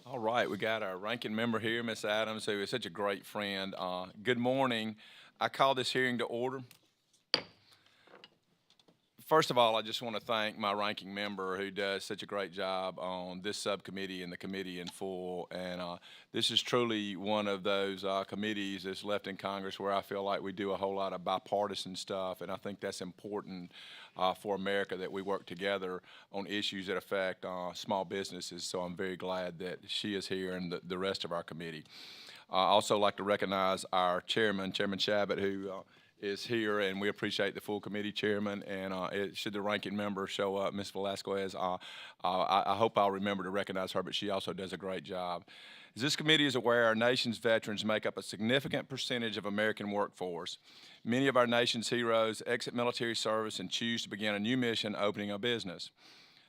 All right, we got our ranking member here, Miss Adams, who is such a great friend. Good morning. I call this hearing to order. First of all, I just want to thank my ranking member who does such a great job on this subcommittee and the committee in full. And this is truly one of those committees that's left in Congress where I feel like we do a whole lot of bipartisan stuff. And I think that's important for America that we work together on issues that affect small businesses. So I'm very glad that she is here and the rest of our committee. I also like to recognize our chairman, Chairman Shabbat, who is here, and we appreciate the full committee chairman. And should the ranking member show up, Ms. Velasquez, I hope I'll remember to recognize her, but she also does a great job. As this committee is aware, our nation's veterans make up a significant percentage of American workforce. Many of our nation's heroes exit military service and choose to begin a new mission, opening a business.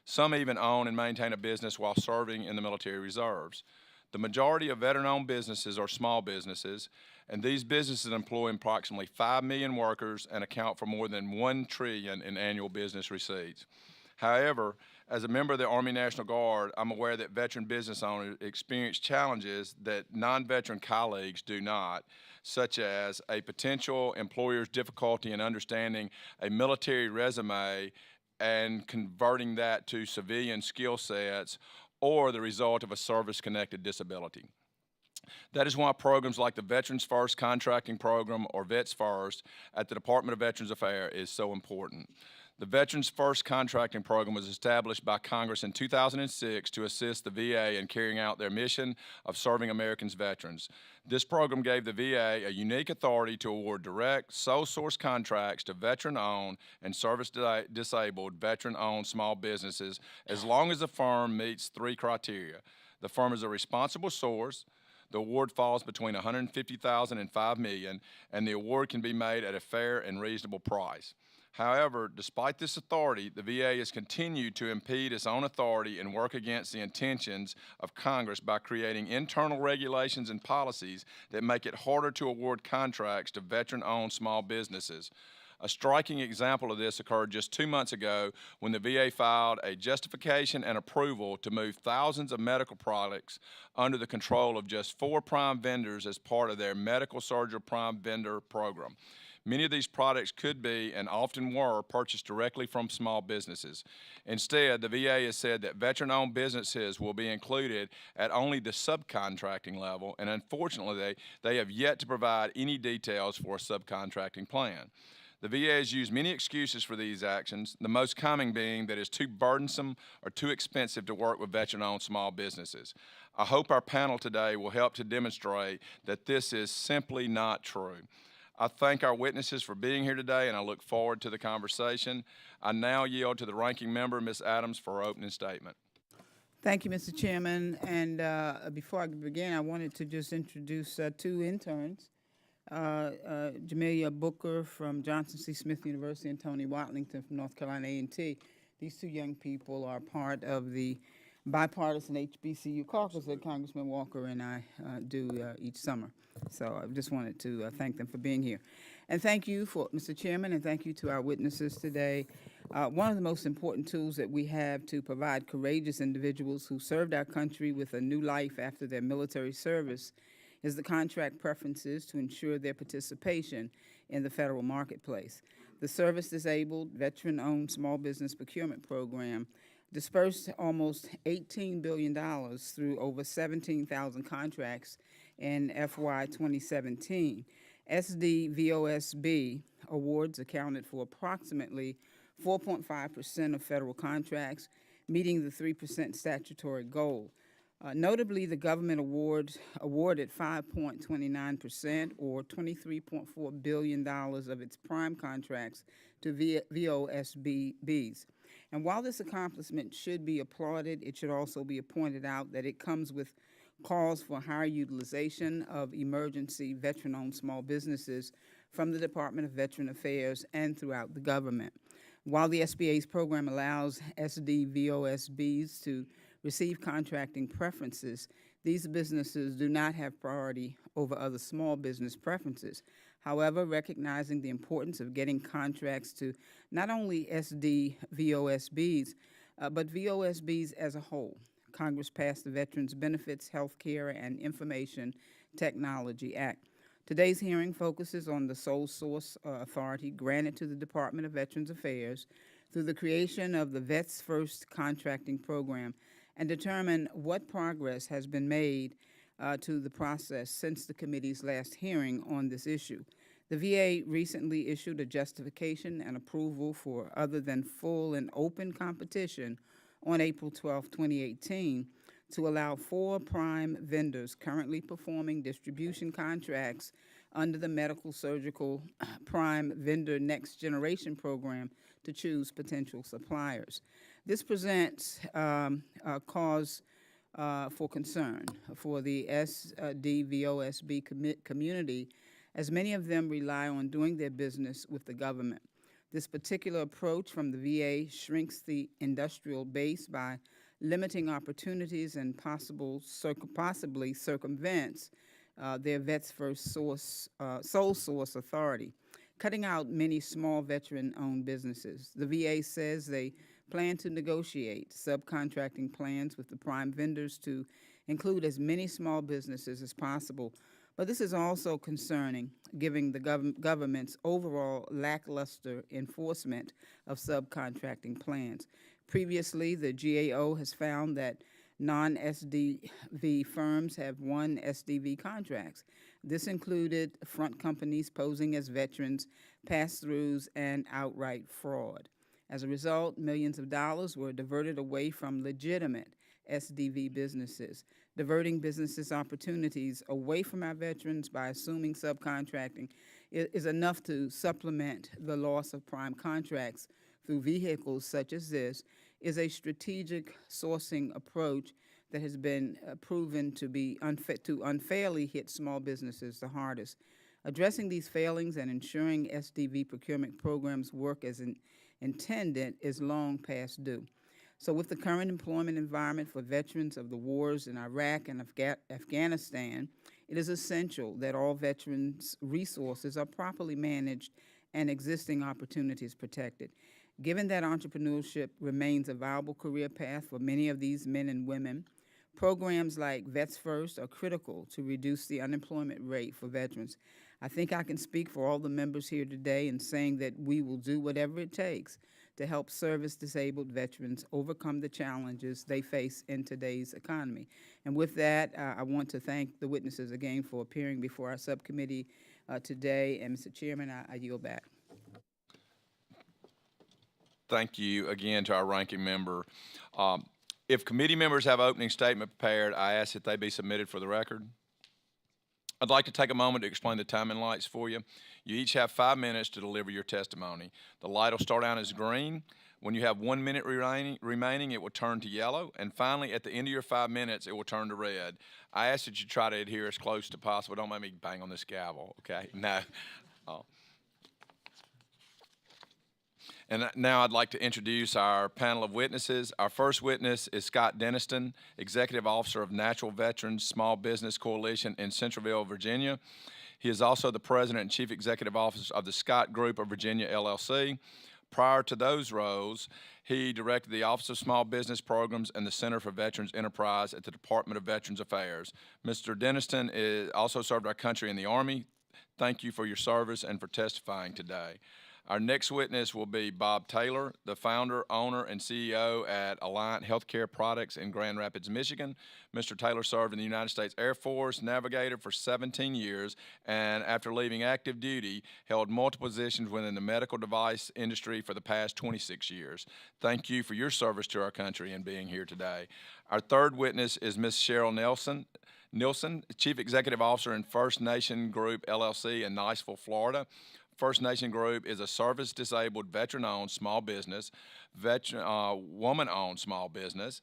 Some even own and maintain a business while serving in the military reserves. The majority of veteran-owned businesses are small businesses, and these businesses employ approximately 5 million workers and account for more than 1 trillion in annual business receipts. However, as a member of the Army National Guard, I'm aware that veteran business owners experience challenges that non-veteran colleagues do not, such as a potential employer's difficulty in understanding a military resume and converting that to civilian skill sets or the result of a service-connected disability. That is why programs like the Veterans First Contracting Program, or Vets First, at the Department of Veterans Affairs is so important. The Veterans First Contracting Program was established by Congress in 2006 to assist the VA in carrying out their mission of serving Americans' veterans. This program gave the VA a unique authority to award direct, sole source contracts to veteran-owned and service-disabled veteran-owned small businesses as long as the firm meets 3 criteria. The firm is a responsible source, the award falls between $150,000 and $5 million, and the award can be made at a fair and reasonable price. However, despite this authority, the VA has continued to impede its own authority and work against the intentions of Congress by creating internal regulations and policies that make it harder to award contracts to veteran-owned small businesses. A striking example of this occurred just 2 months ago when the VA filed a justification and approval to move thousands of medical products under the control of just 4 prime vendors as part of their medical surgery prime vendor program. Many of these products could be, and often were, purchased directly from small businesses. Instead, the VA has said that veteran-owned businesses will be included at only the subcontracting level, and unfortunately, they have yet to provide any details for a subcontracting plan. The VA has used many excuses for these actions, the most common being that it's too burdensome or too expensive to work with veteran-owned small businesses. I hope our panel today will help to demonstrate that this is simply not true. I thank our witnesses for being here today, and I look forward to the conversation. I now yield to the ranking member, Ms. Adams, for her opening statement. Thank you, Mr. Chairman. And before I begin, I wanted to just introduce 2 interns, Jamelia Booker from Johnson C. Smith University and Tony Watlington from North Carolina A&T. These 2 young people are part of the bipartisan HBCU caucus that Congressman Walker and I do each summer. So I just wanted to thank them for being here. And thank you, Mr. Chairman, and thank you to our witnesses today. One of the most important tools that we have to provide courageous individuals who served our country with a new life after their military service is the contract preferences to ensure their participation in the federal marketplace. The service-disabled, veteran-owned small business procurement program dispersed almost $18 billion through over 17,000 contracts in FY 2017. SDVOSB awards accounted for approximately 4.5% of federal contracts, meeting the 3% statutory goal. Notably, the government awarded 5.29% or $23.4 billion of its prime contracts to VOSBs. And while this accomplishment should be applauded, it should also be pointed out that it comes with calls for higher utilization of emergency veteran-owned small businesses from the Department of Veteran Affairs and throughout the government. While the SBA's program allows SDVOSBs to receive contracting preferences, these businesses do not have priority over other small business preferences. However, recognizing the importance of getting contracts to not only SDVOSBs, but VOSBs as a whole, Congress passed the Veterans Benefits, Healthcare, and Information Technology Act. Today's hearing focuses on the sole source authority granted to the Department of Veterans Affairs through the creation of the Vets First contracting program and determine what progress has been made to the process since the committee's last hearing on this issue. The VA recently issued a justification and approval for other than full and open competition on April 12, 2018, to allow 4 prime vendors currently performing distribution contracts under the Medical Surgical Prime Vendor Next Generation Program to choose potential suppliers. This presents a cause for concern for the SDVOSB community, as many of them rely on doing their business with the government. This particular approach from the VA shrinks the industrial base by limiting opportunities and possibly circumvents their Vets First sole source authority, cutting out many small veteran-owned businesses. The VA says they plan to negotiate subcontracting plans with the prime vendors to include as many small businesses as possible. But this is also concerning, given the government's overall lackluster enforcement of subcontracting plans. Previously, the GAO has found that non-SDV firms have won SDV contracts. This included front companies posing as veterans, pass-throughs, and outright fraud. As a result, millions of dollars were diverted away from legitimate SDV businesses. Diverting businesses' opportunities away from our veterans by assuming subcontracting is enough to supplement the loss of prime contracts through vehicles such as this, is a strategic sourcing approach that has been proven to be unfairly hit small businesses the hardest. Addressing these failings and ensuring SDV procurement programs work as intended is long past due. So with the current employment environment for veterans of the wars in Iraq and Afghanistan, it is essential that all veterans' resources are properly managed and existing opportunities protected. Given that entrepreneurship remains a viable career path for many of these men and women, programs like Vets First are critical to reduce the unemployment rate for veterans. I think I can speak for all the members here today in saying that we will do whatever it takes to help service-disabled veterans overcome the challenges they face in today's economy. And with that, I want to thank the witnesses again for appearing before our subcommittee today. And Mr. Chairman, I yield back. Thank you again to our ranking member. If committee members have opening statement prepared, I ask that they be submitted for the record. I'd like to take a moment to explain the timing lights for you. You each have 5 minutes to deliver your testimony. The light will start out as green. When you have 1 minute remaining, it will turn to yellow. And finally, at the end of your 5 minutes, it will turn to red. I ask that you try to adhere as close to possible. Don't make me bang on this gavel, okay? No. And now I'd like to introduce our panel of witnesses. Our first witness is Scott Denniston, Executive Officer of Natural Veterans Small Business Coalition in Centreville, Virginia. He is also the President and Chief Executive Officer of the Scott Group of Virginia, LLC. Prior to those roles, he directed the Office of Small Business Programs and the Center for Veterans Enterprise at the Department of Veterans Affairs. Mr. Denniston also served our country in the Army. Thank you for your service and for testifying today. Our next witness will be Bob Taylor, the founder, owner, and CEO at Alliant Healthcare Products in Grand Rapids, Michigan. Mr. Taylor served in the United States Air Force Navigator for 17 years, and after leaving active duty, held multiple positions within the medical device industry for the past 26 years. Thank you for your service to our country and being here today. Our third witness is Ms. Cheryl Nilsson, Chief Executive Officer in First Nation Group, LLC in Niceville, Florida. First Nation Group is a service-disabled, veteran-owned small business, woman-owned small business,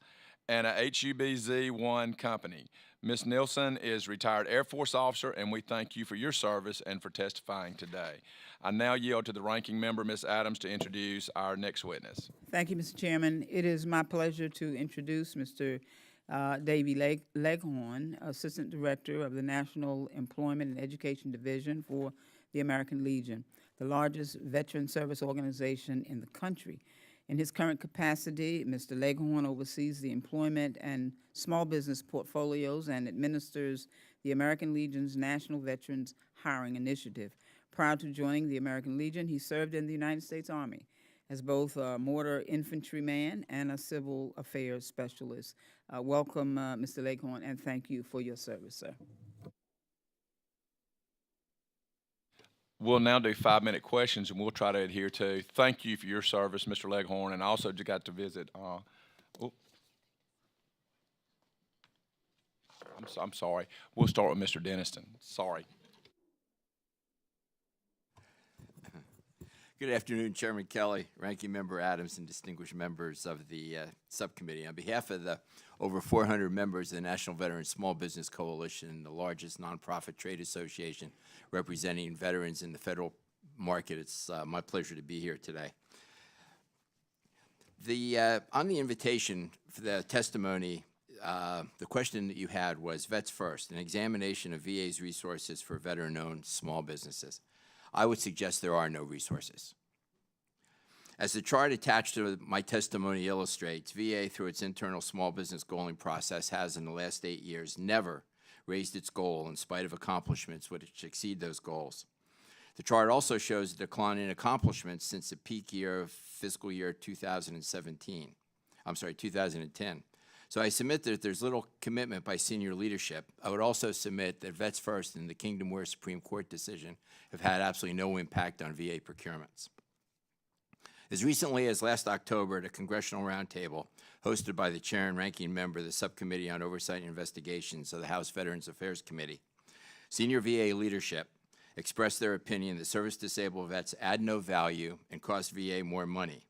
and a HUBZ-1 company. Ms. Nilsson is retired Air Force officer, and we thank you for your service and for testifying today. I now yield to the ranking member, Ms. Adams, to introduce our next witness. Thank you, Mr. Chairman. It is my pleasure to introduce Mr. Davey Leghorn, Assistant Director of the National Employment and Education Division for the American Legion, the largest veteran service organization in the country. In his current capacity, Mr. Leghorn oversees the employment and small business portfolios and administers the American Legion's National Veterans Hiring Initiative. Prior to joining the American Legion, he served in the United States Army as both a mortar infantryman and a civil affairs specialist. Welcome, Mr. Leghorn, and thank you for your service, sir. We'll now do 5-minute questions, and we'll try to adhere to. Thank you for your service, Mr. Leghorn, and I also just got to visit. I'm sorry. We'll start with Mr. Denniston. Sorry. Good afternoon, Chairman Kelly, Ranking Member Adams, and distinguished members of the subcommittee. On behalf of the over 400 members of the National Veterans Small Business Coalition, the largest nonprofit trade association representing veterans in the federal market, it's my pleasure to be here today. On the invitation for the testimony, the question that you had was Vets First, an examination of VA's resources for veteran-owned small businesses. I would suggest there are no resources. As the chart attached to my testimony illustrates, VA, through its internal small business goaling process, has in the last 8 years never raised its goal in spite of accomplishments which exceed those goals. The chart also shows a decline in accomplishments since the peak year of fiscal year 2010. So I submit that there's little commitment by senior leadership. I would also submit that Vets First and the Kingdomware Supreme Court decision have had absolutely no impact on VA procurements. As recently as last October at a congressional roundtable hosted by the chair and ranking member of the Subcommittee on Oversight and Investigations of the House Veterans Affairs Committee, senior VA leadership expressed their opinion that service-disabled vets add no value and cost VA more money.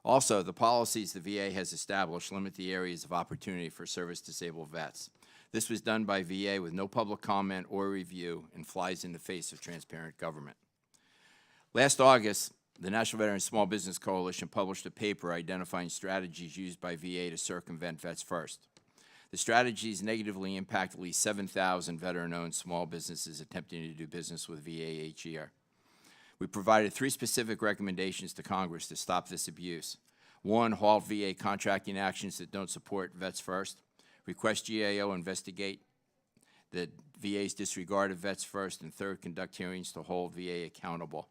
Also, the policies the VA has established limit the areas of opportunity for service-disabled vets. This was done by VA with no public comment or review and flies in the face of transparent government. Last August, the National Veterans Small Business Coalition published a paper identifying strategies used by VA to circumvent Vets First. The strategies negatively impact at least 7,000 veteran-owned small businesses attempting to do business with VA each year. We provided 3 specific recommendations to Congress to stop this abuse. 1, halt VA contracting actions that don't support Vets First. Request GAO investigate the VA's disregard of Vets First. And 3rd, conduct hearings to hold VA accountable.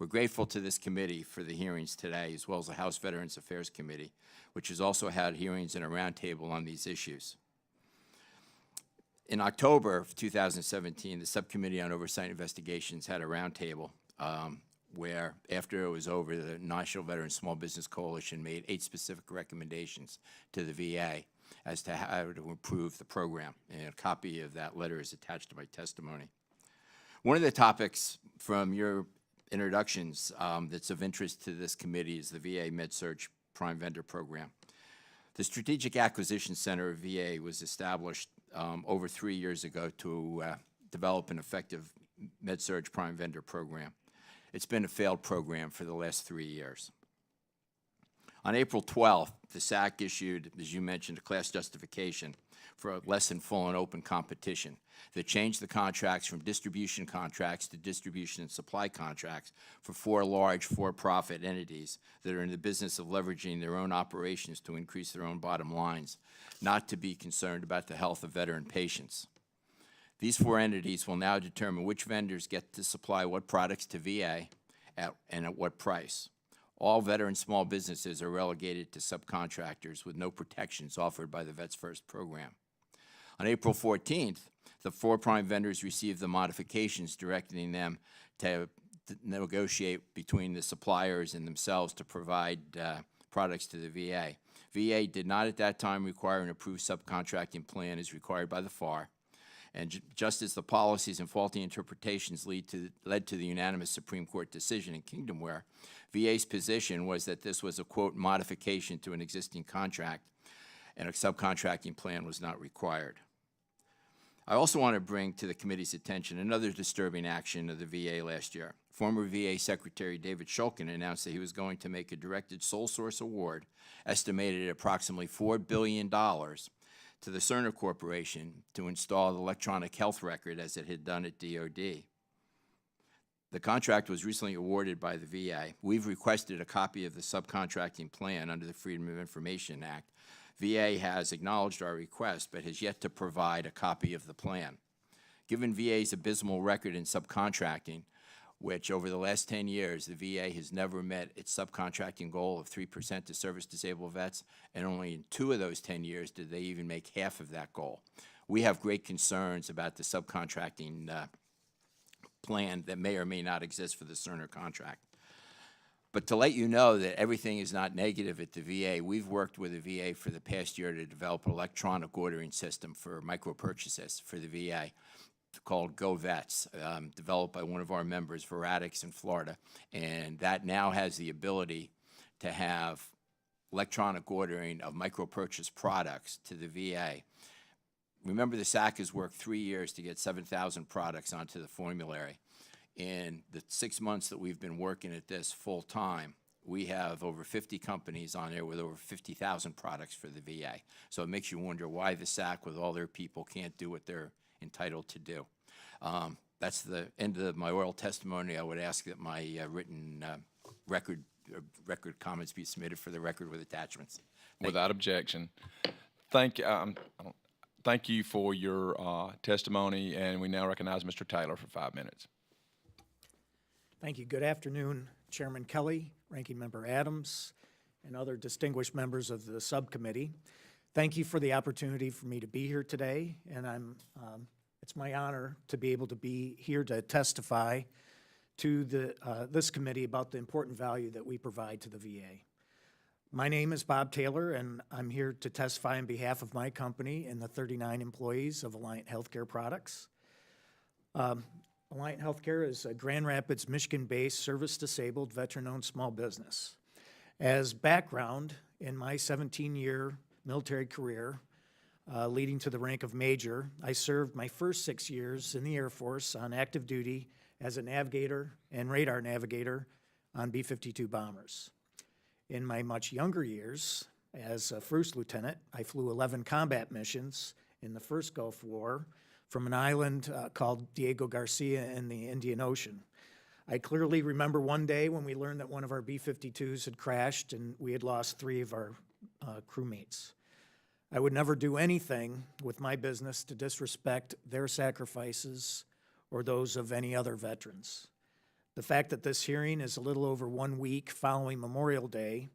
We're grateful to this committee for the hearings today, as well as the House Veterans Affairs Committee, which has also had hearings and a roundtable on these issues. In October of 2017, the Subcommittee on Oversight and Investigations had a roundtable where, after it was over, the National Veterans Small Business Coalition made 8 specific recommendations to the VA as to how to improve the program. And a copy of that letter is attached to my testimony. One of the topics from your introductions that's of interest to this committee is the VA MedSurg Prime Vendor Program. The Strategic Acquisition Center of VA was established over 3 years ago to develop an effective MedSurg Prime Vendor Program. It's been a failed program for the last 3 years. On April 12th, the SAC issued, as you mentioned, a class justification for a less than full and open competition that changed the contracts from distribution contracts to distribution and supply contracts for 4 large for-profit entities that are in the business of leveraging their own operations to increase their own bottom lines, not to be concerned about the health of veteran patients. These 4 entities will now determine which vendors get to supply what products to VA and at what price. All veteran small businesses are relegated to subcontractors with no protections offered by the Vets First program. On April 14th, the 4 prime vendors received the modifications directing them to negotiate between the suppliers and themselves to provide products to the VA. VA did not at that time require an approved subcontracting plan as required by the FAR. And just as the policies and faulty interpretations led to the unanimous Supreme Court decision in Kingdomware, VA's position was that this was a, quote, modification to an existing contract and a subcontracting plan was not required. I also want to bring to the committee's attention another disturbing action of the VA last year. Former VA Secretary David Shulkin announced that he was going to make a directed sole source award estimated at approximately $4 billion to the Cerner Corporation to install the electronic health record as it had done at DOD. The contract was recently awarded by the VA. We've requested a copy of the subcontracting plan under the Freedom of Information Act. VA has acknowledged our request, but has yet to provide a copy of the plan. Given VA's abysmal record in subcontracting, which over the last 10 years, the VA has never met its subcontracting goal of 3% to service disabled vets, and only in 2 of those 10 years did they even make half of that goal. We have great concerns about the subcontracting plan that may or may not exist for the Cerner contract. But to let you know that everything is not negative at the VA, we've worked with the VA for the past year to develop an electronic ordering system for micro purchases for the VA called Go Vets, developed by one of our members, Veratix in Florida. And that now has the ability to have electronic ordering of micro purchase products to the VA. Remember, the SAC has worked 3 years to get 7,000 products onto the formulary. In the 6 months that we've been working at this full time, we have over 50 companies on there with over 50,000 products for the VA. So it makes you wonder why the SAC, with all their people, can't do what they're entitled to do. That's the end of my oral testimony. I would ask that my written record comments be submitted for the record with attachments. Without objection. Thank you for your testimony, and we now recognize Mr. Taylor for 5 minutes. Thank you. Good afternoon, Chairman Kelly, Ranking Member Adams, and other distinguished members of the subcommittee. Thank you for the opportunity for me to be here today, and it's my honor to be able to be here to testify to this committee about the important value that we provide to the VA. My name is Bob Taylor, and I'm here to testify on behalf of my company and the 39 employees of Alliant Healthcare Products. Alliant Healthcare is a Grand Rapids, Michigan-based service-disabled, veteran-owned small business. As background, in my 17-year military career, leading to the rank of major, I served my first 6 years in the Air Force on active duty as a navigator and radar navigator on B-52 bombers. In my much younger years, as a first lieutenant, I flew 11 combat missions in the first Gulf War from an island called Diego Garcia in the Indian Ocean. I clearly remember one day when we learned that one of our B-52s had crashed and we had lost 3 of our crewmates. I would never do anything with my business to disrespect their sacrifices or those of any other veterans. The fact that this hearing is a little over 1 week following Memorial Day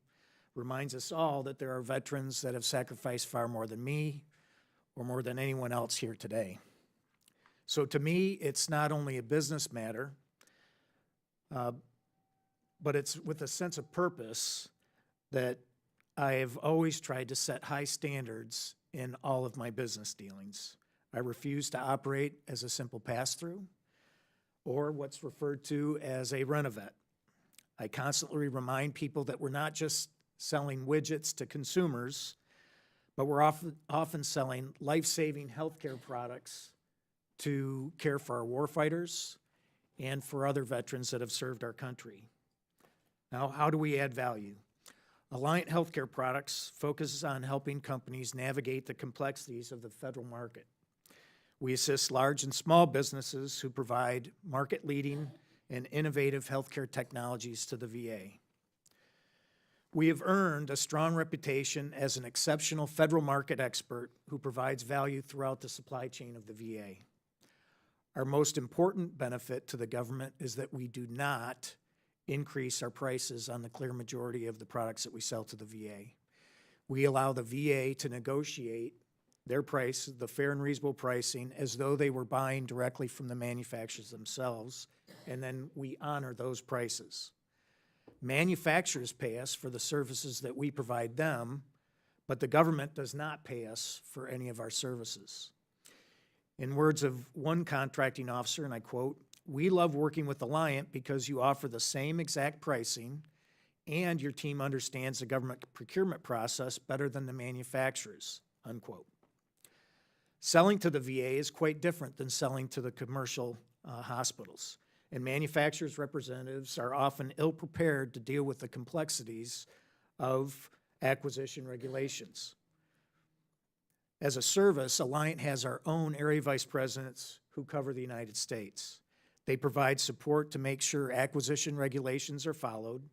reminds us all that there are veterans that have sacrificed far more than me or more than anyone else here today. So to me, it's not only a business matter, but it's with a sense of purpose that I have always tried to set high standards in all of my business dealings. I refuse to operate as a simple pass-through or what's referred to as a rent-a-vet. I constantly remind people that we're not just selling widgets to consumers, but we're often selling life-saving healthcare products to care for our warfighters and for other veterans that have served our country. Now, how do we add value? Alliant Healthcare Products focuses on helping companies navigate the complexities of the federal market. We assist large and small businesses who provide market-leading and innovative healthcare technologies to the VA. We have earned a strong reputation as an exceptional federal market expert who provides value throughout the supply chain of the VA. Our most important benefit to the government is that we do not increase our prices on the clear majority of the products that we sell to the VA. We allow the VA to negotiate their price, the fair and reasonable pricing, as though they were buying directly from the manufacturers themselves, and then we honor those prices. Manufacturers pay us for the services that we provide them, but the government does not pay us for any of our services. In words of one contracting officer, and I quote, "We love working with Alliant because you offer the same exact pricing and your team understands the government procurement process better than the manufacturers," unquote. Selling to the VA is quite different than selling to the commercial hospitals, and manufacturers' representatives are often ill-prepared to deal with the complexities of acquisition regulations. As a service, Alliant has our own area vice presidents who cover the United States. They provide support to make sure acquisition regulations are followed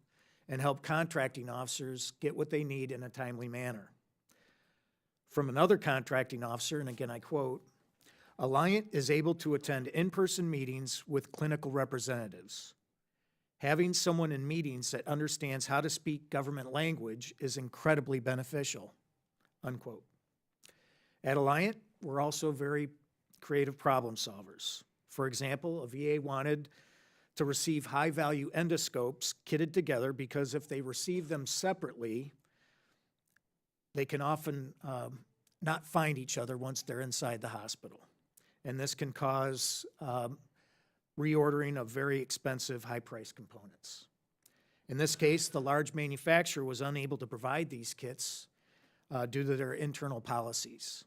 and help contracting officers get what they need in a timely manner. From another contracting officer, and again I quote, Alliant is able to attend in-person meetings with clinical representatives. Having someone in meetings that understands how to speak government language is incredibly beneficial, unquote. At Alliant, we're also very creative problem solvers. For example, a VA wanted to receive high-value endoscopes kitted together because if they receive them separately, they can often not find each other once they're inside the hospital. And this can cause reordering of very expensive, high-priced components. In this case, the large manufacturer was unable to provide these kits due to their internal policies.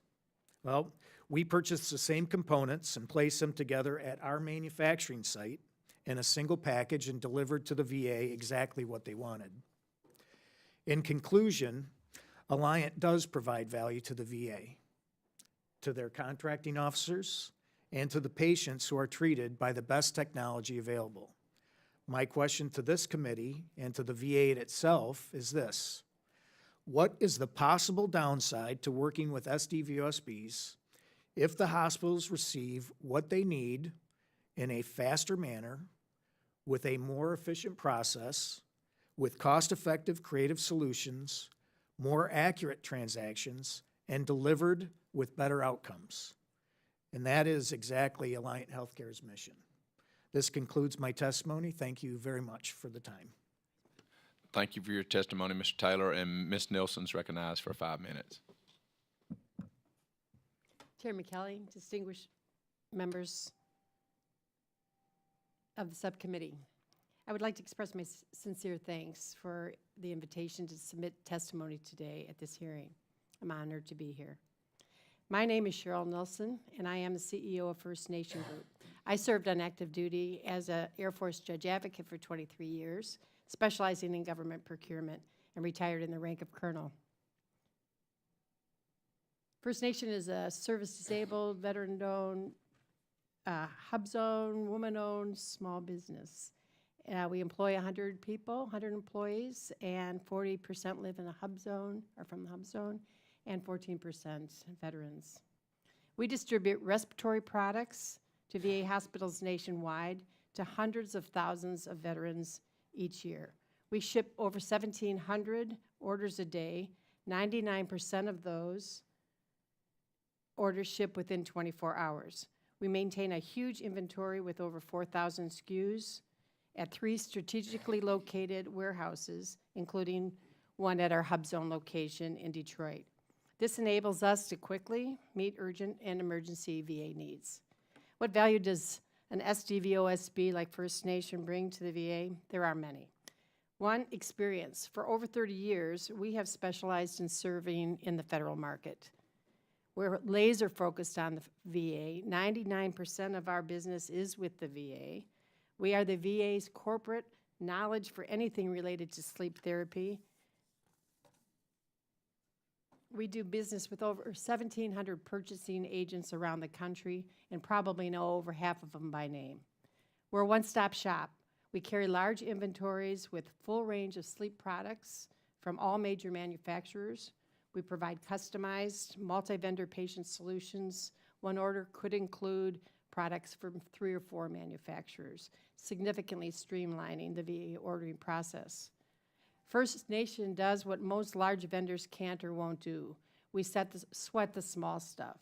Well, we purchased the same components and placed them together at our manufacturing site in a single package and delivered to the VA exactly what they wanted. In conclusion, Alliant does provide value to the VA, to their contracting officers, and to the patients who are treated by the best technology available. My question to this committee and to the VA itself is this: what is the possible downside to working with SDVOSBs if the hospitals receive what they need in a faster manner, with a more efficient process, with cost-effective creative solutions, more accurate transactions, and delivered with better outcomes? And that is exactly Alliant Healthcare's mission. This concludes my testimony. Thank you very much for the time. Thank you for your testimony, Mr. Taylor, and Ms. Nelson's recognized for 5 minutes. Chairman Kelly, distinguished members of the subcommittee, I would like to express my sincere thanks for the invitation to submit testimony today at this hearing. I'm honored to be here. My name is Cheryl Nelson, and I am the CEO of First Nation Group. I served on active duty as an Air Force judge advocate for 23 years, specializing in government procurement, and retired in the rank of colonel. First Nation is a service-disabled, veteran-owned, hub-zone, woman-owned small business. We employ 100 people, 100 employees, and 40% live in a hub zone, or from the hub zone, and 14% veterans. We distribute respiratory products to VA hospitals nationwide to hundreds of thousands of veterans each year. We ship over 1,700 orders a day. 99% of those orders ship within 24 hours. We maintain a huge inventory with over 4,000 SKUs at 3 strategically located warehouses, including one at our hub zone location in Detroit. This enables us to quickly meet urgent and emergency VA needs. What value does an SDVOSB like First Nation bring to the VA? There are many. One, experience. For over 30 years, we have specialized in serving in the federal market. We're laser focused on the VA. 99% of our business is with the VA. We are the VA's corporate knowledge for anything related to sleep therapy. We do business with over 1,700 purchasing agents around the country and probably know over half of them by name. We're a one-stop shop. We carry large inventories with full range of sleep products from all major manufacturers. We provide customized multi-vendor patient solutions. One order could include products from 3 or 4 manufacturers, significantly streamlining the VA ordering process. First Nation does what most large vendors can't or won't do. We sweat the small stuff.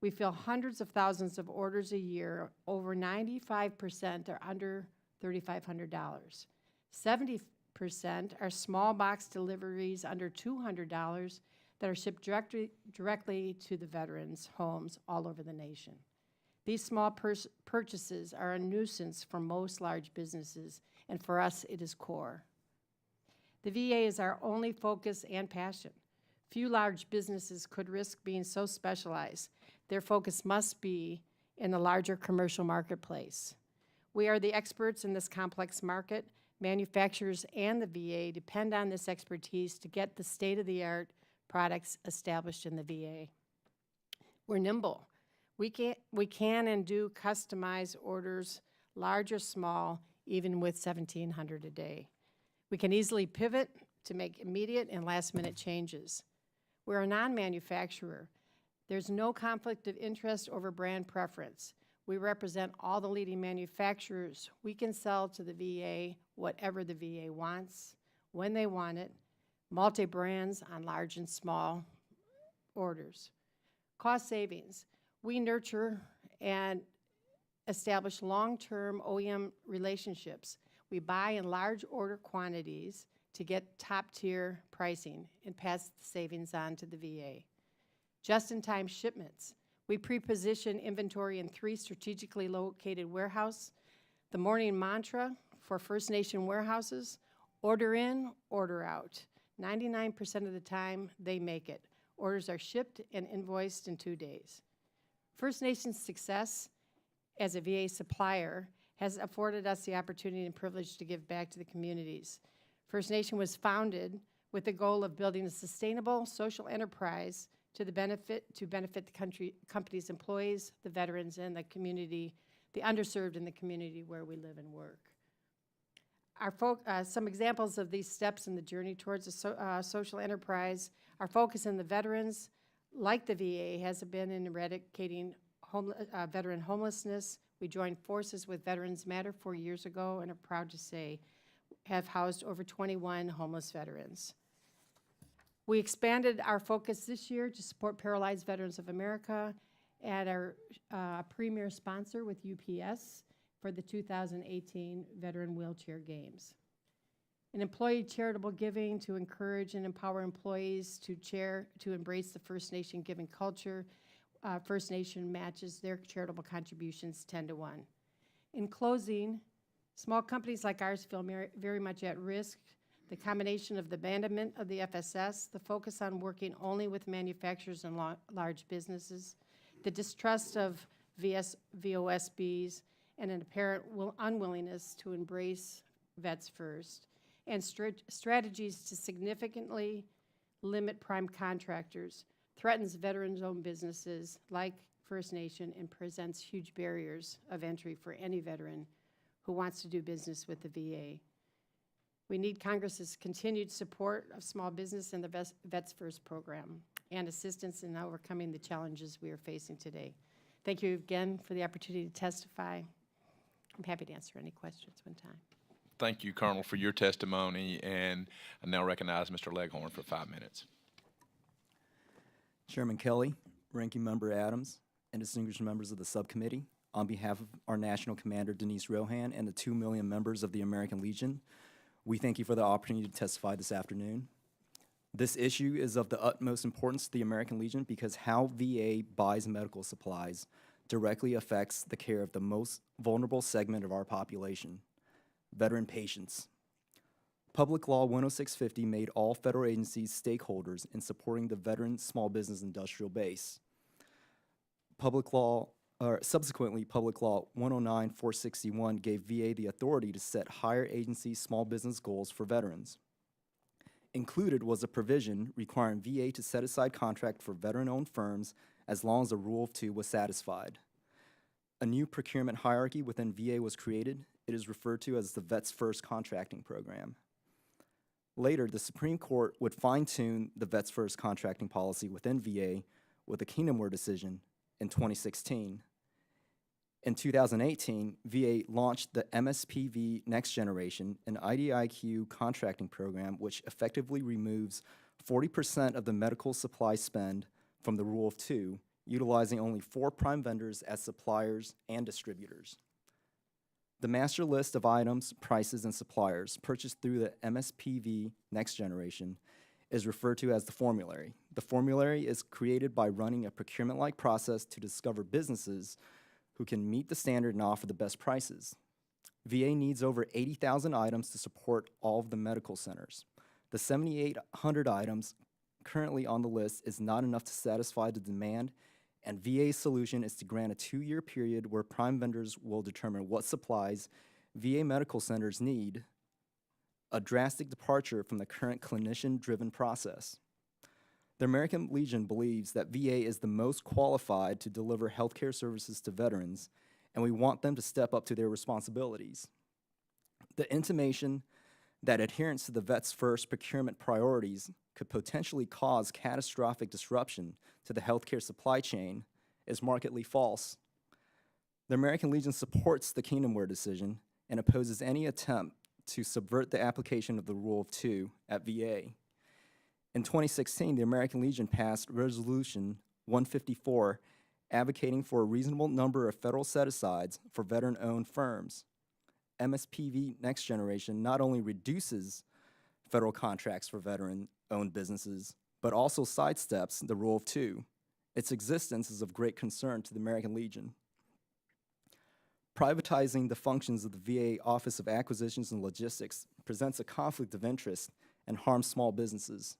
We fill hundreds of thousands of orders a year. Over 95% are under $3,500. 70% are small box deliveries under $200 that are shipped directly to the veterans' homes all over the nation. These small purchases are a nuisance for most large businesses, and for us, it is core. The VA is our only focus and passion. Few large businesses could risk being so specialized. Their focus must be in the larger commercial marketplace. We are the experts in this complex market. Manufacturers and the VA depend on this expertise to get the state-of-the-art products established in the VA. We're nimble. We can and do customize orders large or small, even with 1,700 a day. We can easily pivot to make immediate and last-minute changes. We're a non-manufacturer. There's no conflict of interest over brand preference. We represent all the leading manufacturers. We can sell to the VA whatever the VA wants, when they want it, multi-brands on large and small orders. Cost savings. We nurture and establish long-term OEM relationships. We buy in large order quantities to get top-tier pricing and pass the savings on to the VA. Just-in-time shipments. We pre-position inventory in 3 strategically located warehouses. The morning mantra for First Nation warehouses: order in, order out. 99% of the time, they make it. Orders are shipped and invoiced in 2 days. First Nations success as a VA supplier has afforded us the opportunity and privilege to give back to the communities. First Nation was founded with the goal of building a sustainable social enterprise to benefit the company's employees, the veterans, and the community, the underserved in the community where we live and work. Some examples of these steps in the journey towards a social enterprise: our focus in the veterans, like the VA, has been in eradicating veteran homelessness. We joined forces with Veterans Matter 4 years ago and are proud to say have housed over 21 homeless veterans. We expanded our focus this year to support Paralyzed Veterans of America at our premier sponsor with UPS for the 2018 Veteran Wheelchair Games. In employee charitable giving to encourage and empower employees to embrace the First Nation giving culture, First Nation matches their charitable contributions 10-1. In closing, small companies like ours feel very much at risk. The combination of the abandonment of the FSS, the focus on working only with manufacturers and large businesses, the distrust of VOSBs, and an apparent unwillingness to embrace Vets First, and strategies to significantly limit prime contractors threatens veterans-owned businesses like First Nation and presents huge barriers of entry for any veteran who wants to do business with the VA. We need Congress's continued support of small business and the Vets First program and assistance in overcoming the challenges we are facing today. Thank you again for the opportunity to testify. I'm happy to answer any questions one time. Thank you, Colonel, for your testimony, and I now recognize Mr. Leghorn for 5 minutes. Chairman Kelly, Ranking Member Adams, and distinguished members of the subcommittee, on behalf of our National Commander Denise Rohan and the 2 million members of the American Legion, we thank you for the opportunity to testify this afternoon. This issue is of the utmost importance to the American Legion because how VA buys medical supplies directly affects the care of the most vulnerable segment of our population, veteran patients. Public Law 10650 made all federal agencies stakeholders in supporting the veteran small business industrial base. Subsequently, Public Law 109461 gave VA the authority to set higher agency small business goals for veterans. Included was a provision requiring VA to set aside contract for veteran-owned firms as long as the Rule of Two was satisfied. A new procurement hierarchy within VA was created. It is referred to as the Vets First contracting program. Later, the Supreme Court would fine-tune the Vets First contracting policy within VA with a Kingdomware decision in 2016. In 2018, VA launched the MSPV Next Generation, an IDIQ contracting program which effectively removes 40% of the medical supply spend from the Rule of Two, utilizing only 4 prime vendors as suppliers and distributors. The master list of items, prices, and suppliers purchased through the MSPV Next Generation is referred to as the formulary. The formulary is created by running a procurement-like process to discover businesses who can meet the standard and offer the best prices. VA needs over 80,000 items to support all of the medical centers. The 7,800 items currently on the list is not enough to satisfy the demand, and VA's solution is to grant a 2-year period where prime vendors will determine what supplies VA medical centers need, a drastic departure from the current clinician-driven process. The American Legion believes that VA is the most qualified to deliver healthcare services to veterans and we want them to step up to their responsibilities. The intimation that adherence to the Vets First procurement priorities could potentially cause catastrophic disruption to the healthcare supply chain is markedly false. The American Legion supports the Kingdomware decision and opposes any attempt to subvert the application of the Rule of Two at VA. In 2016, the American Legion passed Resolution 154, advocating for a reasonable number of federal set-asides for veteran-owned firms. MSPV Next Generation not only reduces federal contracts for veteran-owned businesses, but also sidesteps the Rule of Two. Its existence is of great concern to the American Legion. Privatizing the functions of the VA Office of Acquisitions and Logistics presents a conflict of interest and harms small businesses.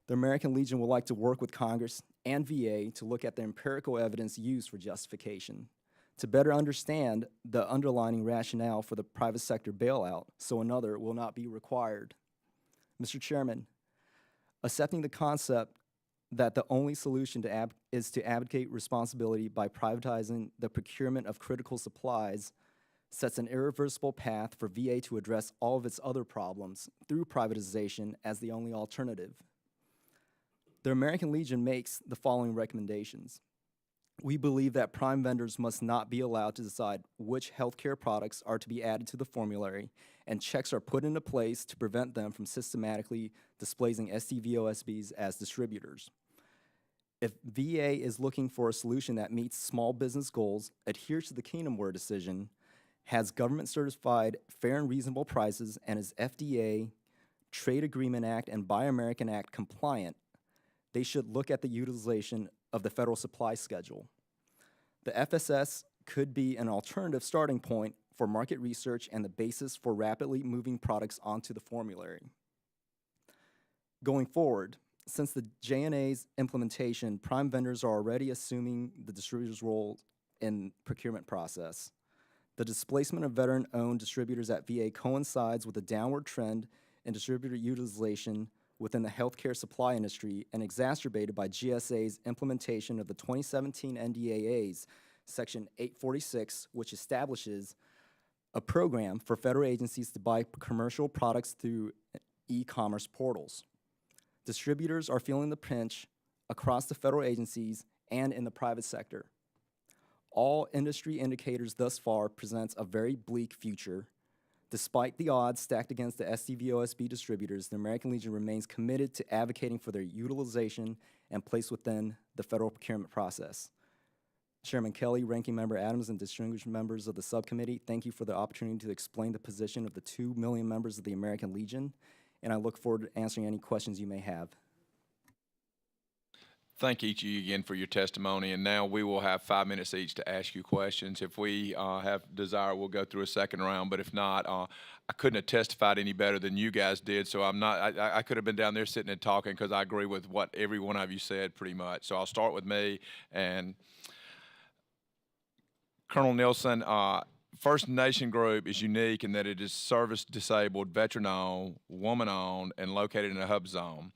The American Legion would like to work with Congress and VA to look at the empirical evidence used for justification, to better understand the underlying rationale for the private sector bailout so another will not be required. Mr. Chairman, accepting the concept that the only solution is to abdicate responsibility by privatizing the procurement of critical supplies sets an irreversible path for VA to address all of its other problems through privatization as the only alternative. The American Legion makes the following recommendations. We believe that prime vendors must not be allowed to decide which healthcare products are to be added to the formulary, and checks are put into place to prevent them from systematically displacing SDVOSBs as distributors. If VA is looking for a solution that meets small business goals, adheres to the Kingdomware decision, has government-certified fair and reasonable prices, and is FDA, Trade Agreement Act, and Buy American Act compliant, they should look at the utilization of the federal supply schedule. The FSS could be an alternative starting point for market research and the basis for rapidly moving products onto the formulary. Going forward, since the JNA's implementation, prime vendors are already assuming the distributor's role in procurement process. The displacement of veteran-owned distributors at VA coincides with a downward trend in distributor utilization within the healthcare supply industry and exacerbated by GSA's implementation of the 2017 NDAA's Section 846, which establishes a program for federal agencies to buy commercial products through e-commerce portals. Distributors are feeling the pinch across the federal agencies and in the private sector. All industry indicators thus far presents a very bleak future. Despite the odds stacked against the SDVOSB distributors, the American Legion remains committed to advocating for their utilization and place within the federal procurement process. Chairman Kelly, Ranking Member Adams, and distinguished members of the subcommittee, thank you for the opportunity to explain the position of the 2 million members of the American Legion, and I look forward to answering any questions you may have. Thank each of you again for your testimony, and now we will have 5 minutes each to ask you questions. If we have desire, we'll go through a second round, but if not, I couldn't have testified any better than you guys did, so I could have been down there sitting and talking because I agree with what every one of you said pretty much. So I'll start with me, and Colonel Nielsen, First Nation Group is unique in that it is service-disabled, veteran-owned, woman-owned, and located in a hub zone.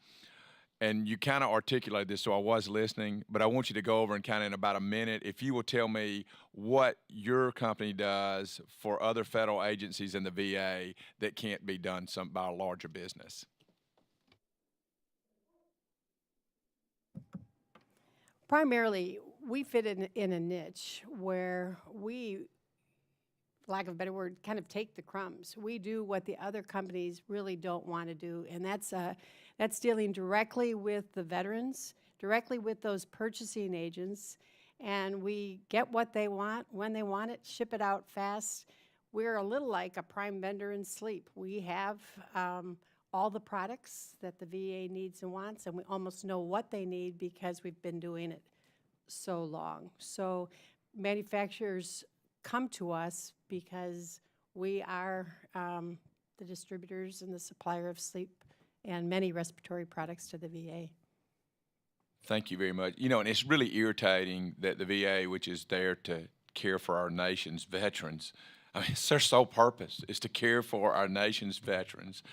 And you kind of articulated this, so I was listening, but I want you to go over and kind of in about a minute, if you will tell me what your company does for other federal agencies in the VA that can't be done by a larger business. Primarily, we fit in a niche where we, for lack of a better word, kind of take the crumbs. We do what the other companies really don't want to do, and that's dealing directly with the veterans, directly with those purchasing agents, and we get what they want, when they want it, ship it out fast. We're a little like a prime vendor in sleep. We have all the products that the VA needs and wants, and we almost know what they need because we've been doing it so long. So manufacturers come to us because we are the distributors and the supplier of sleep and many respiratory products to the VA. Thank you very much. You know, and it's really irritating that the VA, which is there to care for our nation's veterans, I mean, it's their sole purpose is to care for our nation's veterans,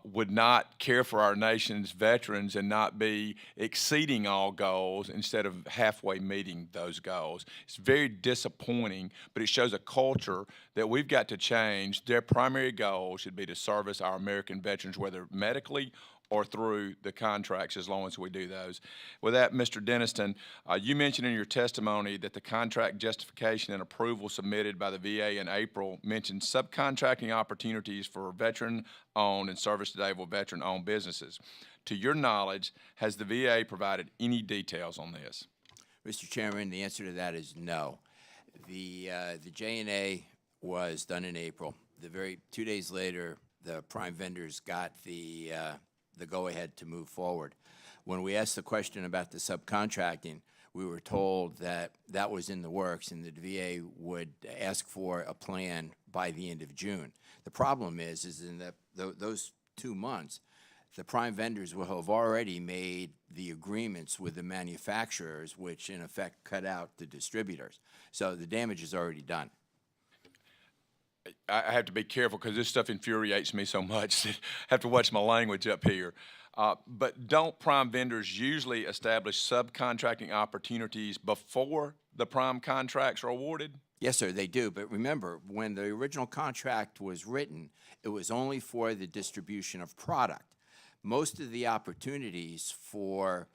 would not care for our nation's veterans and not be exceeding all goals instead of halfway meeting those goals. It's very disappointing, but it shows a culture that we've got to change. Their primary goal should be to service our American veterans, whether medically or through the contracts, as long as we do those. With that, Mr. Denniston, you mentioned in your testimony that the contract justification and approval submitted by the VA in April mentioned subcontracting opportunities for veteran-owned and service-disabled veteran-owned businesses. To your knowledge, has the VA provided any details on this? Mr. Chairman, the answer to that is no. The J&A was done in April. 2 days later, the prime vendors got the go-ahead to move forward. When we asked the question about the subcontracting, we were told that that was in the works and the VA would ask for a plan by the end of June. The problem is in those 2 months, the prime vendors will have already made the agreements with the manufacturers, which in effect cut out the distributors. So the damage is already done. I have to be careful because this stuff infuriates me so much that I have to watch my language up here. But don't prime vendors usually establish subcontracting opportunities before the prime contracts are awarded? Yes, sir, they do. But remember, when the original contract was written, it was only for the distribution of product. Most of the opportunities for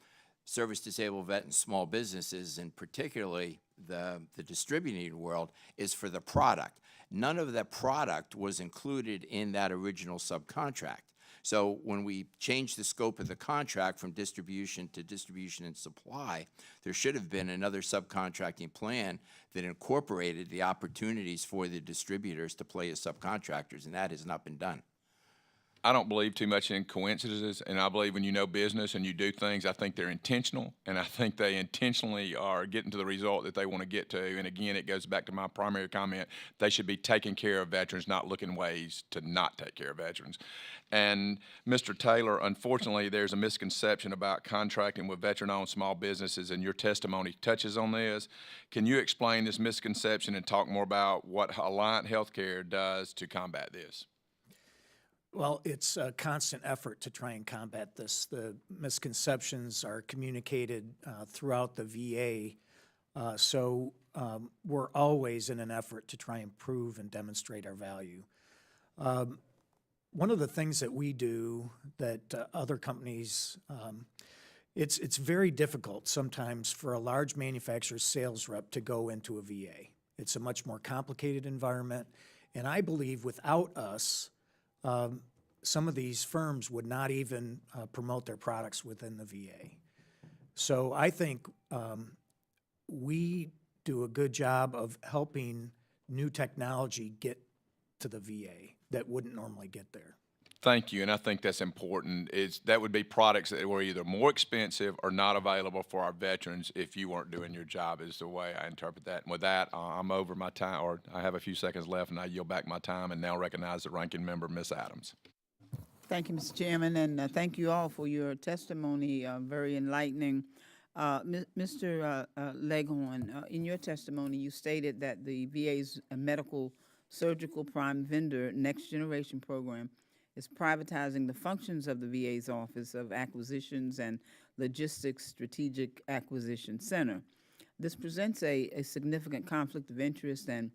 service-disabled vet and small businesses, and particularly the distributing world, is for the product. None of that product was included in that original subcontract. So when we changed the scope of the contract from distribution to distribution and supply, there should have been another subcontracting plan that incorporated the opportunities for the distributors to play as subcontractors, and that has not been done. I don't believe too much in coincidences, and I believe when you know business and you do things, I think they're intentional, and I think they intentionally are getting to the result that they want to get to. And again, it goes back to my primary comment. They should be taking care of veterans, not looking ways to not take care of veterans. And Mr. Taylor, unfortunately, there's a misconception about contracting with veteran-owned small businesses, and your testimony touches on this. Can you explain this misconception and talk more about what Alliant Healthcare does to combat this? Well, it's a constant effort to try and combat this. The misconceptions are communicated throughout the VA, so we're always in an effort to try and prove and demonstrate our value. One of the things that we do that other companies, it's very difficult sometimes for a large manufacturer's sales rep to go into a VA. It's a much more complicated environment, and I believe without us, some of these firms would not even promote their products within the VA. So I think we do a good job of helping new technology get to the VA that wouldn't normally get there. Thank you, and I think that's important. That would be products that were either more expensive or not available for our veterans if you weren't doing your job, is the way I interpret that. And with that, I'm over my time, or I have a few seconds left, and I yield back my time and now recognize the ranking member, Ms. Adams. Thank you, Mr. Chairman, and thank you all for your testimony, very enlightening. Mr. Leghorn, in your testimony, you stated that the VA's medical surgical prime vendor next generation program is privatizing the functions of the VA's Office of Acquisitions and Logistics Strategic Acquisition Center. This presents a significant conflict of interest and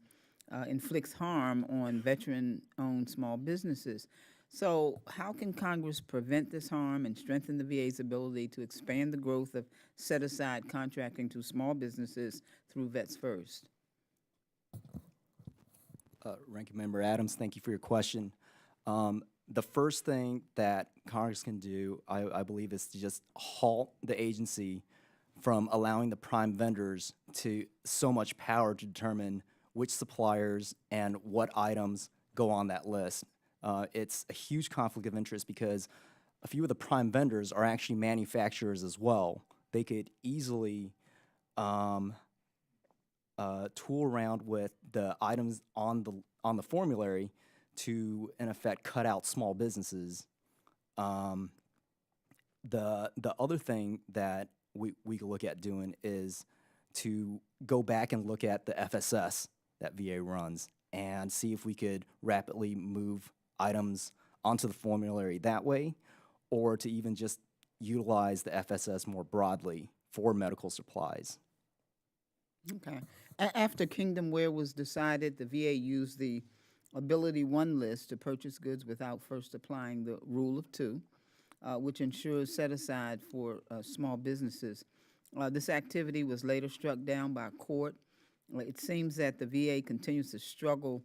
inflicts harm on veteran-owned small businesses. So how can Congress prevent this harm and strengthen the VA's ability to expand the growth of set-aside contracting to small businesses through Vets First? Ranking Member Adams, thank you for your question. The first thing that Congress can do, I believe, is to just halt the agency from allowing the prime vendors to so much power to determine which suppliers and what items go on that list. It's a huge conflict of interest because a few of the prime vendors are actually manufacturers as well. They could easily tool around with the items on the formulary to, in effect, cut out small businesses. The other thing that we could look at doing is to go back and look at the FSS that VA runs and see if we could rapidly move items onto the formulary that way, or to even just utilize the FSS more broadly for medical supplies. Okay. After Kingdom Ware was decided, the VA used the Ability One list to purchase goods without first applying the Rule of Two, which ensures set aside for small businesses. This activity was later struck down by a court. It seems that the VA continues to struggle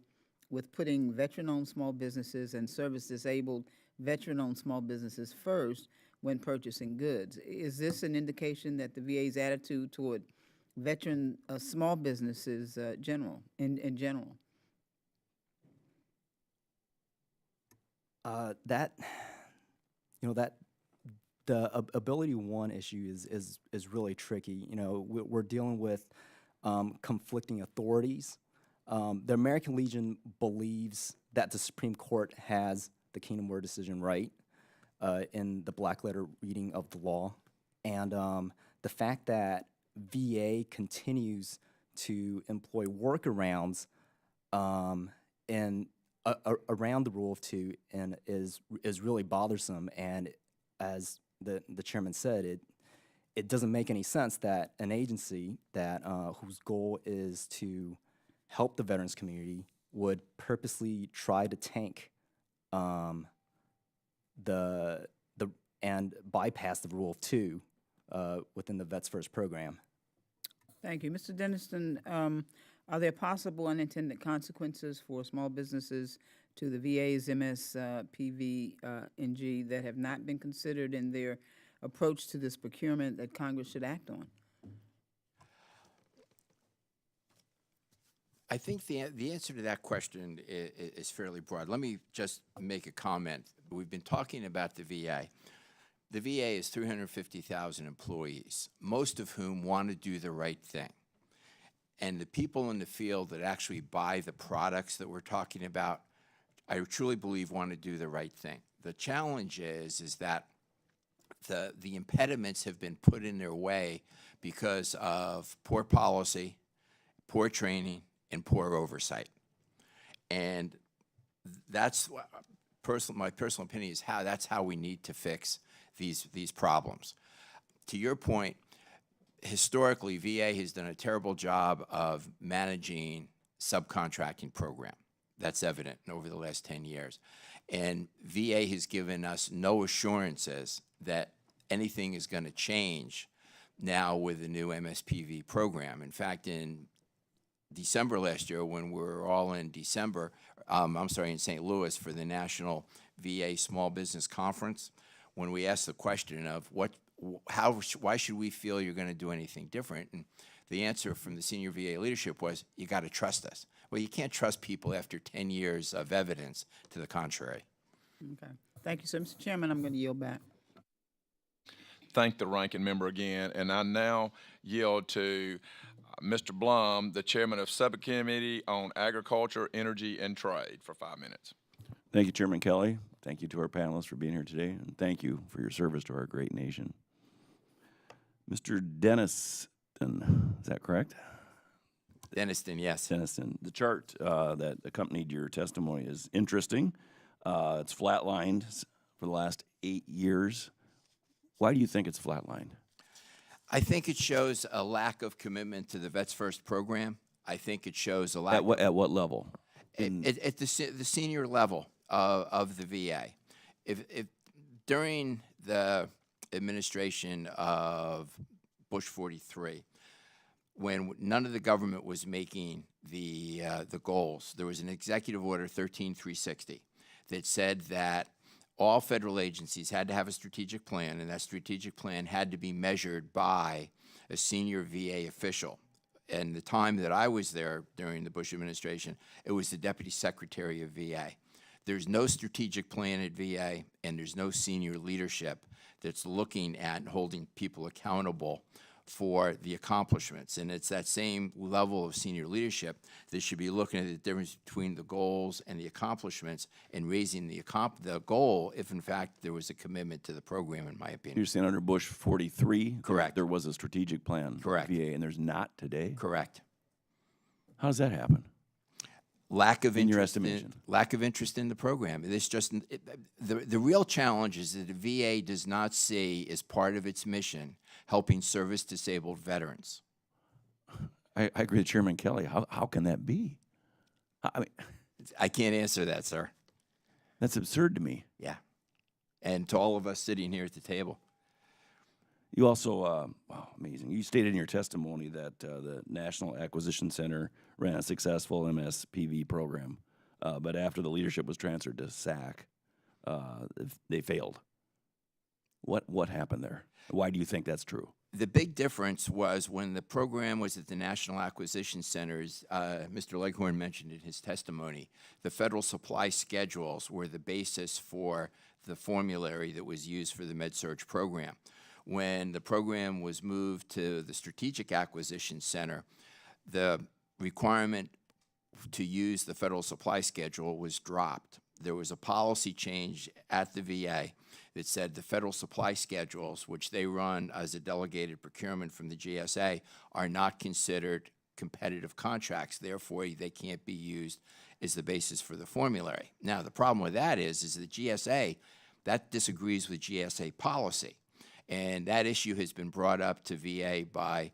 with putting veteran-owned small businesses and service-disabled veteran-owned small businesses first when purchasing goods. Is this an indication that the VA's attitude toward veteran small businesses in general? That, the Ability One issue is really tricky. We're dealing with conflicting authorities. The American Legion believes that the Supreme Court has the Kingdom Ware decision right in the black letter reading of the law. And the fact that VA continues to employ workarounds around the Rule of Two and is really bothersome. And as the chairman said, it doesn't make any sense that an agency that whose goal is to help the veterans community would purposely try to tank and bypass the Rule of Two within the Vets First program. Thank you. Mr. Denniston, are there possible unintended consequences for small businesses to the VA's MSPV-NG that have not been considered in their approach to this procurement that Congress should act on? I think the answer to that question is fairly broad. Let me just make a comment. We've been talking about the VA. The VA is 350,000 employees, most of whom want to do the right thing. And the people in the field that actually buy the products that we're talking about, I truly believe want to do the right thing. The challenge is that the impediments have been put in their way because of poor policy, poor training, and poor oversight. And that's my personal opinion is that's how we need to fix these problems. To your point, historically, VA has done a terrible job of managing subcontracting program. That's evident over the last 10 years. And VA has given us no assurances that anything is going to change now with the new MSPV program. In fact, in December last year, when we were all in in St. Louis for the National VA Small Business Conference, when we asked the question of why should we feel you're going to do anything different? And the answer from the senior VA leadership was, you got to trust us. Well, you can't trust people after 10 years of evidence to the contrary. Okay. Thank you, sir. Mr. Chairman, I'm going to yield back. Thank the ranking member again, and I now yield to Mr. Blum, the chairman of Subcommittee on Agriculture, Energy, and Trade, for 5 minutes. Thank you, Chairman Kelly. Thank you to our panelists for being here today, and thank you for your service to our great nation. Mr. Denniston, is that correct? Denniston, yes. Denniston. The chart that accompanied your testimony is interesting. It's flatlined for the last 8 years. Why do you think it's flatlined? I think it shows a lack of commitment to the Vets First program. I think it shows a lack At what level? at the senior level of the VA. If during the administration of Bush 43, when none of the government was making the goals, there was an executive order 13360 that said that all federal agencies had to have a strategic plan, and that strategic plan had to be measured by a senior VA official. And the time that I was there during the Bush administration, it was the Deputy Secretary of VA. There's no strategic plan at VA, and there's no senior leadership that's looking at and holding people accountable for the accomplishments. And it's that same level of senior leadership that should be looking at the difference between the goals and the accomplishments and raising the goal if, in fact, there was a commitment to the program, in my opinion. You're saying under Bush 43? Correct. There was a strategic plan. Correct. For VA, and there's not today? Correct. How does that happen? Lack of in your interest estimation? lack of interest in the program. This just the real challenge is that the VA does not see as part of its mission helping service-disabled veterans. I agree with Chairman Kelly. How can that be? I mean, I can't answer that, sir. that's absurd to me. Yeah, and to all of us sitting here at the table. You also, wow, amazing. You stated in your testimony that the National Acquisition Center ran a successful MSPV program, but after the leadership was transferred to SAC, they failed. What happened there? Why do you think that's true? The big difference was when the program was at the National Acquisition Centers, Mr. Leghorn mentioned in his testimony, the federal supply schedules were the basis for the formulary that was used for the MedSurg program. When the program was moved to the Strategic Acquisition Center, the requirement to use the federal supply schedule was dropped. There was a policy change at the VA that said the federal supply schedules, which they run as a delegated procurement from the GSA, are not considered competitive contracts. Therefore, they can't be used as the basis for the formulary. Now, the problem with that is the GSA, that disagrees with GSA policy. And that issue has been brought up to VA by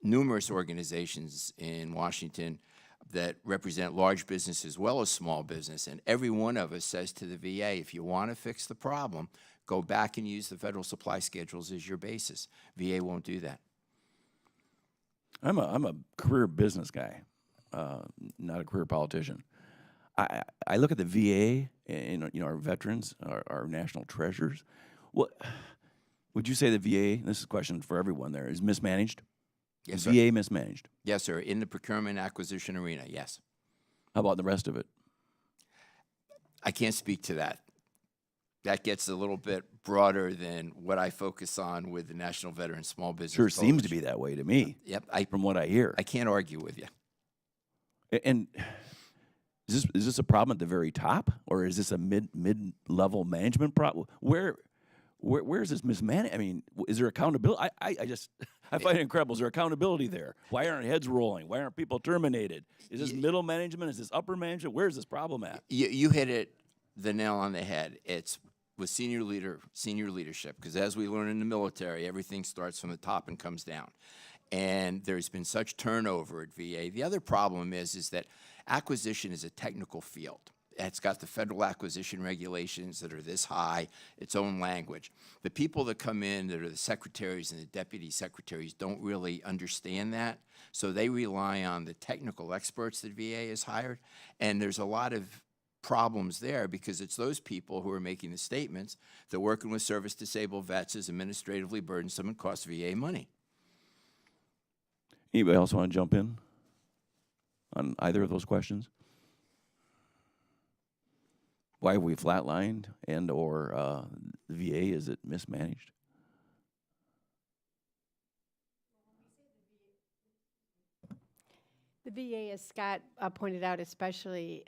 numerous organizations in Washington that represent large business as well as small business. And every one of us says to the VA, if you want to fix the problem, go back and use the federal supply schedules as your basis. VA won't do that. I'm a career business guy, not a career politician. I look at the VA and our veterans, our national treasures. What would you say the VA? This is a question for everyone. There is mismanaged. Yes, Is sir. VA mismanaged? Yes, sir. In the procurement acquisition arena, yes. How about the rest of it? I can't speak to that. That gets a little bit broader than what I focus on with the National Veteran Small Business Sure seems to Coalition. be that way to me. Yep, From what I hear. I can't argue with you. And is this a problem at the very top, or is this a mid-level management problem? Where is this mismanagement? I mean, is there accountability? I find it incredible. Is there accountability there? Why aren't heads rolling? Why aren't people terminated? Is this middle management? Is this upper management? Where is this problem at? You hit it the nail on the head. It's with senior leadership, because as we learn in the military, everything starts from the top and comes down. And there's been such turnover at VA. The other problem is that acquisition is a technical field. It's got the federal acquisition regulations that are this high, its own language. The people that come in that are the secretaries and the deputy secretaries don't really understand that, so they rely on the technical experts that VA has hired, and there's a lot of problems there because it's those people who are making the statements that working with service-disabled vets is administratively burdensome and costs VA money. Anybody else want to jump in on either of those questions? Why have we flatlined and or the VA, is it mismanaged? The VA, as Scott pointed out, especially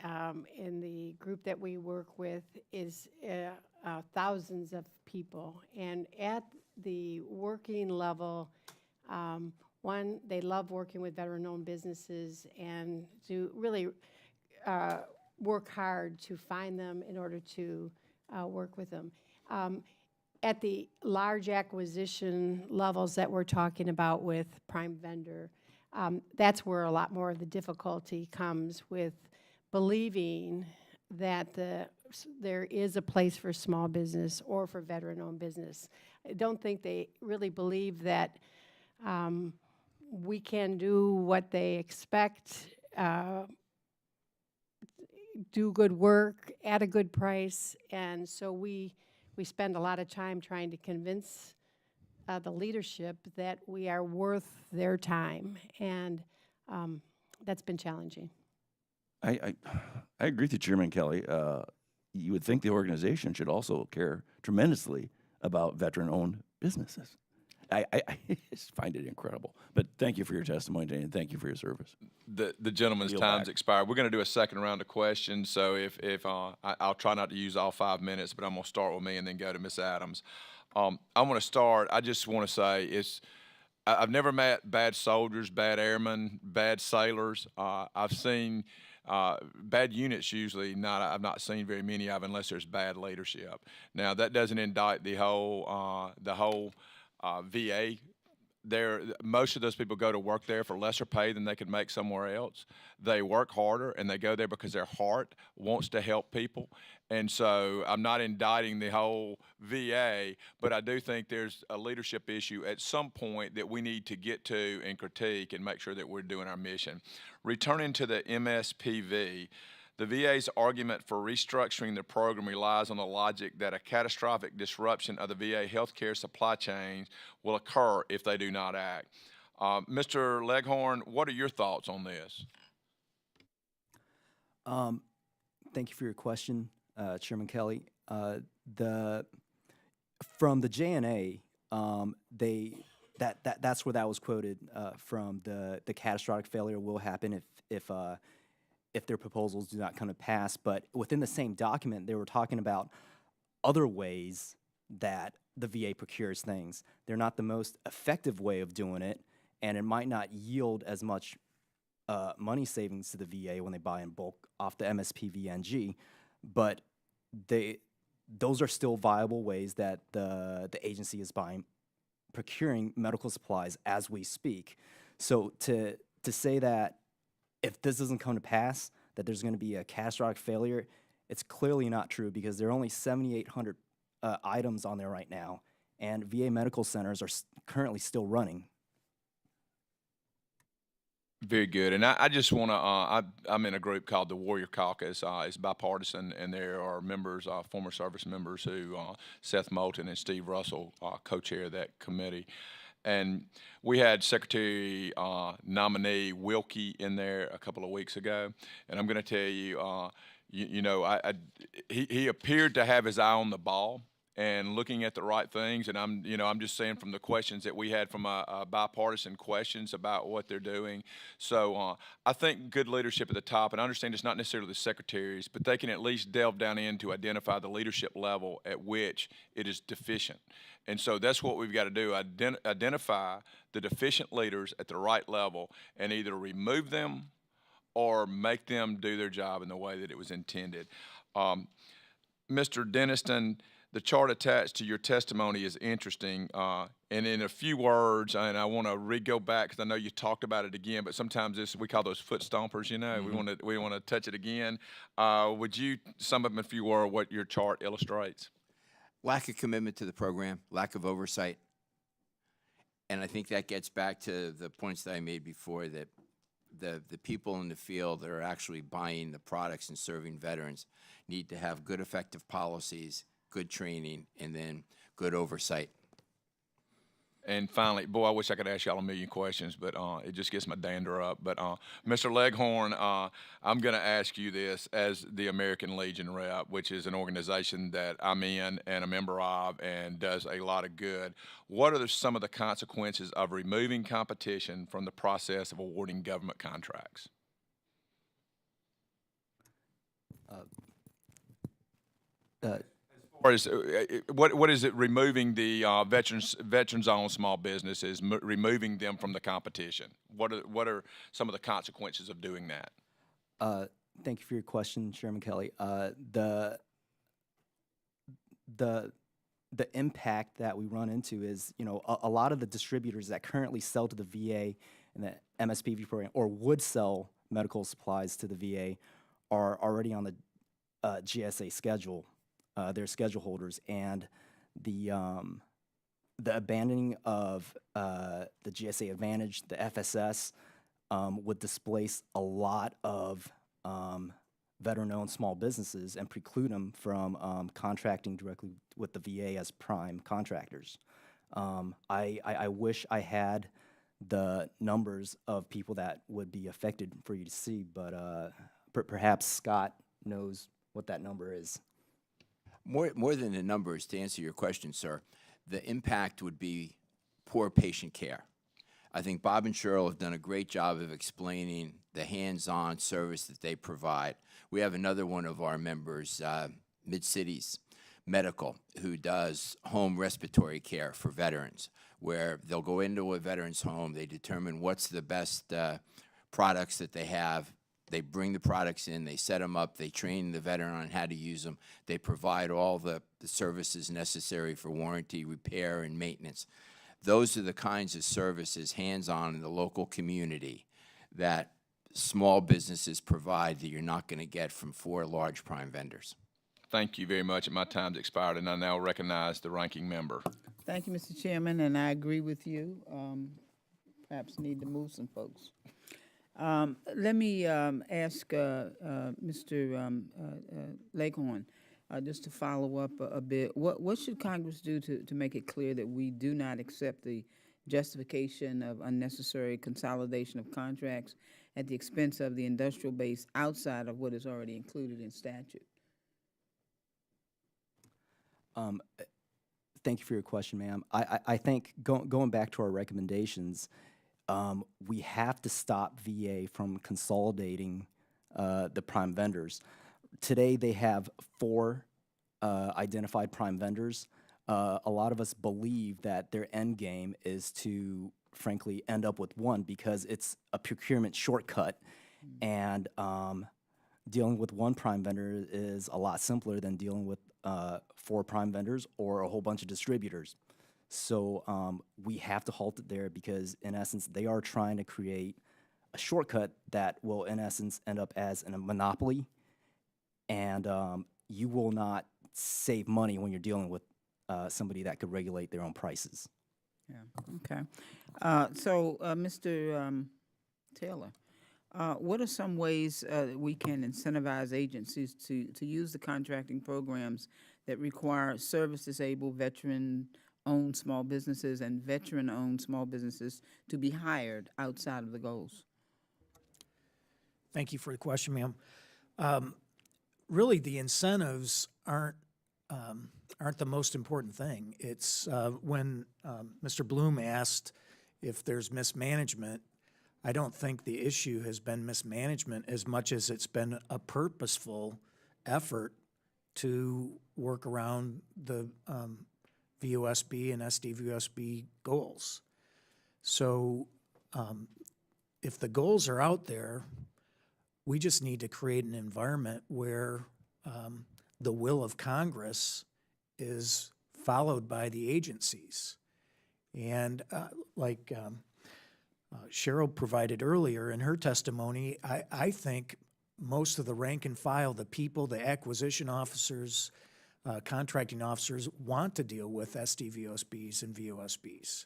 in the group that we work with, is thousands of people. And at the working level, one, they love working with veteran-owned businesses and to really work hard to find them in order to work with them. At the large acquisition levels that we're talking about with prime vendor, that's where a lot more of the difficulty comes with believing that there is a place for small business or for veteran-owned business. I don't think they really believe that we can do what they expect, do good work at a good price, and so we spend a lot of time trying to convince the leadership that we are worth their time, and that's been challenging. I agree with you, Chairman Kelly. You would think the organization should also care tremendously about veteran-owned businesses. I just find it incredible. But thank you for your testimony today, and thank you for your service. The gentleman's Yield time's back. expired. We're going to do a second round of questions. So I'll try not to use all 5 minutes, but I'm going to start with me and then go to Ms. Adams. I want to start. I just want to say I've never met bad soldiers, bad airmen, bad sailors. I've seen bad units usually not. I've not seen very many of unless there's bad leadership. Now that doesn't indict the whole VA. Most of those people go to work there for lesser pay than they could make somewhere else. They work harder and they go there because their heart wants to help people. And so I'm not indicting the whole VA, but I do think there's a leadership issue at some point that we need to get to and critique and make sure that we're doing our mission. Returning to the MSPV, the VA's argument for restructuring the program relies on the logic that a catastrophic disruption of the VA healthcare supply chain will occur if they do not act. Mr. Leghorn, what are your thoughts on this? Thank you for your question, Chairman Kelly. From the JNA, that's where that was quoted from. The catastrophic failure will happen if their proposals do not come to pass. But within the same document, they were talking about other ways that the VA procures things. They're not the most effective way of doing it, and it might not yield as much money savings to the VA when they buy in bulk off the MSPVNG, but those are still viable ways that the agency is procuring medical supplies as we speak. So to say that if this doesn't come to pass, that there's going to be a catastrophic failure, it's clearly not true, because there are only 7,800 items on there right now, and VA medical centers are currently still running. Very good. And I just want to, I'm in a group called the Warrior Caucus. It's bipartisan, and there are members, former service members who, Seth Moulton and Steve Russell, co-chair that committee. And we had Secretary nominee Wilkie in there a couple of weeks ago. And I'm going to tell you, he appeared to have his eye on the ball and looking at the right things. And I'm just saying from the questions that we had from bipartisan questions about what they're doing. So I think good leadership at the top, and I understand it's not necessarily the secretaries, but they can at least delve down in to identify the leadership level at which it is deficient. And so that's what we've got to do, identify the deficient leaders at the right level and either remove them or make them do their job in the way that it was intended. Mr. Denniston, the chart attached to your testimony is interesting, and in a few words, and I want to go back because I know you talked about it again, but sometimes we call those foot stompers. Mm-hmm. we want to touch it again. Would you sum up in a few words what your chart illustrates? Lack of commitment to the program, lack of oversight, and I think that gets back to the points that I made before, that the people in the field that are actually buying the products and serving veterans need to have good, effective policies, good training, and then good oversight. And finally, boy, I wish I could ask y'all a million questions, but it just gets my dander up. But Mr. Leghorn, I'm going to ask you this as the American Legion rep, which is an organization that I'm in and a member of and does a lot of good. What are some of the consequences of removing competition from the process of awarding government contracts? Or what is it removing the veterans-owned small businesses, removing them from the competition? What are some of the consequences of doing that? Thank you for your question, Chairman Kelly. The impact that we run into is, a lot of the distributors that currently sell to the VA and the MSPV program, or would sell medical supplies to the VA, are already on the GSA schedule. Their schedule holders, and the abandoning of the GSA Advantage, the FSS, would displace a lot of veteran-owned small businesses and preclude them from contracting directly with the VA as prime contractors. I wish I had the numbers of people that would be affected for you to see, but perhaps Scott knows what that number is. More than the numbers, to answer your question, sir, the impact would be poor patient care. I think Bob and Cheryl have done a great job of explaining the hands-on service that they provide. We have another one of our members, Mid-Cities Medical, who does home respiratory care for veterans, where they'll go into a veteran's home, they determine what's the best products that they have They bring the products in, they set them up, they train the veteran on how to use them, they provide all the services necessary for warranty, repair, and maintenance. Those are the kinds of services, hands-on in the local community, that small businesses provide that you're not going to get from 4 large prime vendors. Thank you very much. My time's expired, and I now recognize the ranking member. Thank you, Mr. Chairman, and I agree with you. Perhaps need to move some folks. Let me ask Mr. Leghorn, just to follow up a bit. What should Congress do to make it clear that we do not accept the justification of unnecessary consolidation of contracts at the expense of the industrial base outside of what is already included in statute? Thank you for your question, ma'am. I think going back to our recommendations, we have to stop VA from consolidating the prime vendors. Today, they have 4 identified prime vendors. A lot of us believe that their end game is to, frankly, end up with 1 because it's a procurement shortcut, and dealing with 1 prime vendor is a lot simpler than dealing with 4 prime vendors or a whole bunch of distributors. So we have to halt it there because, in essence, they are trying to create a shortcut that will, in essence, end up as a monopoly, and you will not save money when you're dealing with somebody that could regulate their own prices. Yeah, okay. Mr. Taylor, what are some ways that we can incentivize agencies to use the contracting programs that require service-disabled, veteran-owned small businesses and veteran-owned small businesses to be hired outside of the goals? Thank you for the question, ma'am. Really, the incentives aren't the most important thing. It's when Mr. Bloom asked if there's mismanagement, I don't think the issue has been mismanagement as much as it's been a purposeful effort to work around the VOSB and SDVOSB goals. So if the goals are out there, we just need to create an environment where the will of Congress is followed by the agencies. And like Cheryl provided earlier in her testimony, I think most of the rank and file, the people, the acquisition officers, contracting officers want to deal with SDVOSBs and VOSBs.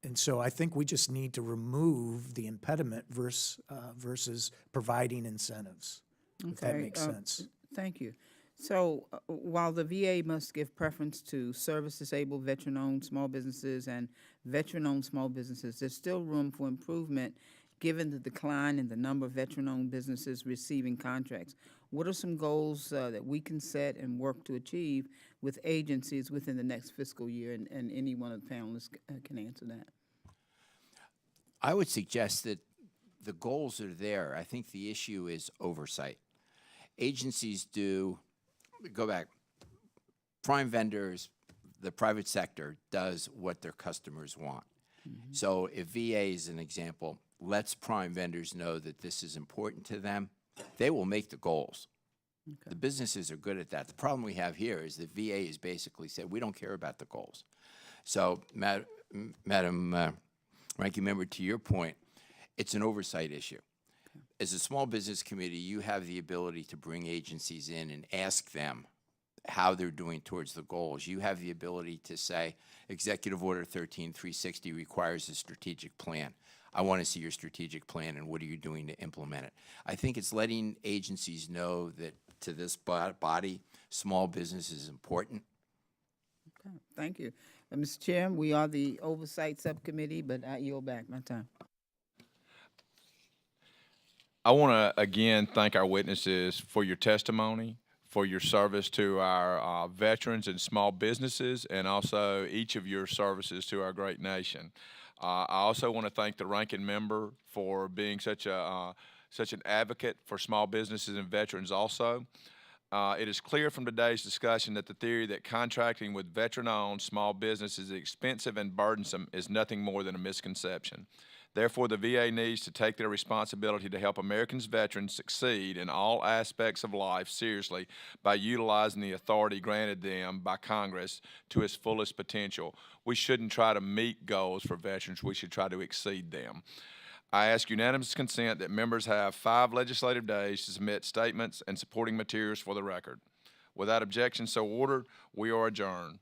And so I think we just need to remove the impediment versus providing incentives, if that makes sense. Thank you. So while the VA must give preference to service-disabled, veteran-owned small businesses and veteran-owned small businesses, there's still room for improvement given the decline in the number of veteran-owned businesses receiving contracts. What are some goals that we can set and work to achieve with agencies within the next fiscal year? And any one of the panelists can answer that. I would suggest that the goals are there. I think the issue is oversight. Agencies go back, prime vendors, the private sector does what their customers want. Mm-hmm. So if VA is an example, lets prime vendors know that this is important to them, they will make the goals. Okay. The businesses are good at that. The problem we have here is that VA has basically said, we don't care about the goals. So, Madam Ranking Member, to your point, it's an oversight issue. Okay. As a small business committee, you have the ability to bring agencies in and ask them how they're doing towards the goals. You have the ability to say, Executive Order 13360 requires a strategic plan. I want to see your strategic plan, and what are you doing to implement it? I think it's letting agencies know that to this body, small business is important. Okay, thank you. Mr. Chair, we are the Oversight Subcommittee, but I yield back my time. I want to again thank our witnesses for your testimony, for your service to our veterans and small businesses, and also each of your services to our great nation. I also want to thank the ranking member for being such an advocate for small businesses and veterans also. It is clear from today's discussion that the theory that contracting with veteran-owned small businesses is expensive and burdensome is nothing more than a misconception. Therefore, the VA needs to take their responsibility to help Americans' veterans succeed in all aspects of life seriously by utilizing the authority granted them by Congress to its fullest potential. We shouldn't try to meet goals for veterans. We should try to exceed them. I ask unanimous consent that members have 5 legislative days to submit statements and supporting materials for the record. Without objection, so ordered, we are adjourned.